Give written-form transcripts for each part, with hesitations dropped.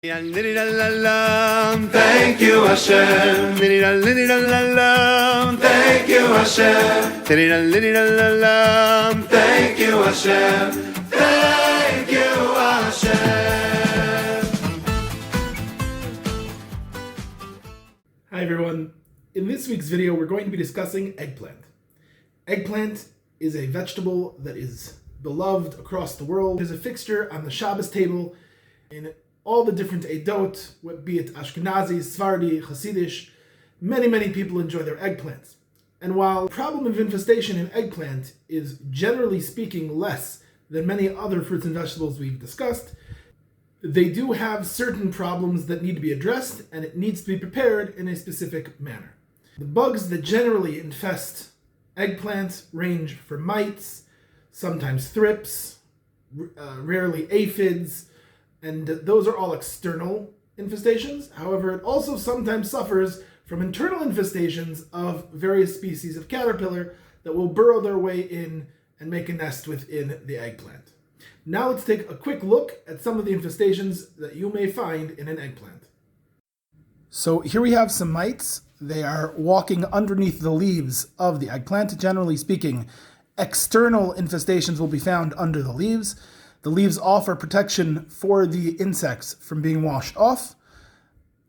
Thank you, Hashem. Thank you, Hashem. Thank you, Hashem. Thank you, Hashem. Hi everyone. In this week's video, we're going to be discussing eggplant. Eggplant is a vegetable that is beloved across the world. It is a fixture on the Shabbos table in all the different Eidot, be it Ashkenazi, Sephardi, Hasidish. Many people enjoy their eggplants. And while the problem of infestation in eggplant is generally speaking less than many other fruits and vegetables we've discussed, they do have certain problems that need to be addressed, and it needs to be prepared in a specific manner. The bugs that generally infest eggplant range from mites, sometimes thrips, rarely aphids, and those are all external infestations. However, it also sometimes suffers from internal infestations of various species of caterpillar that will burrow their way in and make a nest within the eggplant. Now let's take a quick look at some of the infestations that you may find in an eggplant. So here we have some mites. They are walking underneath the leaves of the eggplant. Generally speaking, external infestations will be found under the leaves. The leaves offer protection for the insects from being washed off.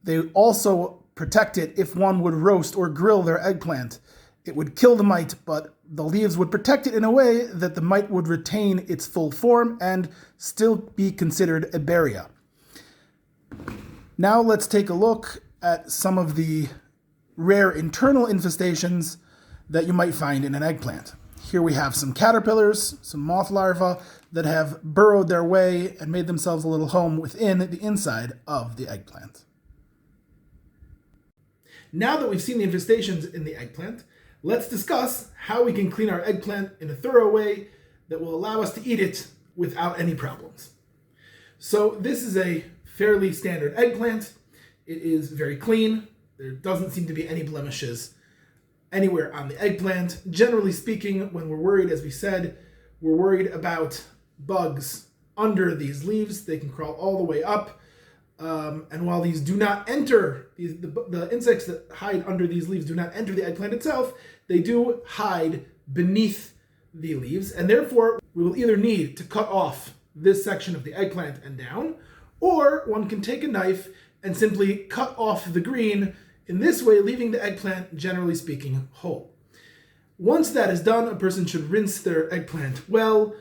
They also protect it if one would roast or grill their eggplant. It would kill the mite, but the leaves would protect it in a way that the mite would retain its full form and still be considered a barrier. Now let's take a look at some of the rare internal infestations that you might find in an eggplant. Here we have some caterpillars, some moth larvae that have burrowed their way and made themselves a little home within the inside of the eggplant. Now that we've seen the infestations in the eggplant, let's discuss how we can clean our eggplant in a thorough way that will allow us to eat it without any problems. So this is a fairly standard eggplant. It is very clean. There doesn't seem to be any blemishes anywhere on the eggplant. Generally speaking, when we're worried, as we said, we're worried about bugs under these leaves. They can crawl all the way up. And while these do not enter, the insects that hide under these leaves do not enter the eggplant itself, they do hide beneath the leaves. And therefore, we will either need to cut off this section of the eggplant and down, or one can take a knife and simply cut off the green, in this way leaving the eggplant, generally speaking, whole. Once that is done, a person should rinse their eggplant well,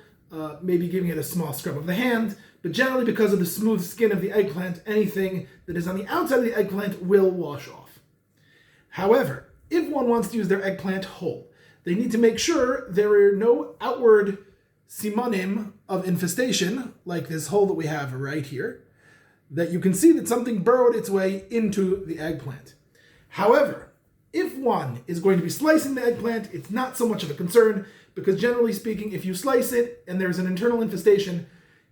maybe giving it a small scrub of the hand, but generally because of the smooth skin of the eggplant, anything that is on the outside of the eggplant will wash off. However, if one wants to use their eggplant whole, they need to make sure there are no outward simanim of infestation, like this hole that we have right here, that you can see that something burrowed its way into the eggplant. However, if one is going to be slicing the eggplant, it's not so much of a concern, because generally speaking, if you slice it and there's an internal infestation,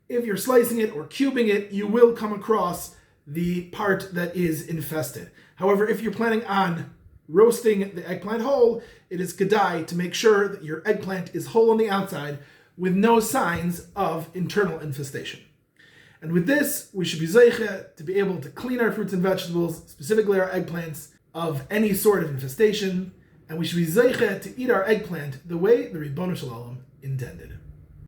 if you're slicing it or cubing it, you will come across the part that is infested. However, if you're planning on roasting the eggplant whole, it is kedai to make sure that your eggplant is whole on the outside with no signs of internal infestation. And with this, we should be zeiche to be able to clean our fruits and vegetables, specifically our eggplants, of any sort of infestation, and we should be zeiche to eat our eggplant the way the Ribono Shel Olam intended.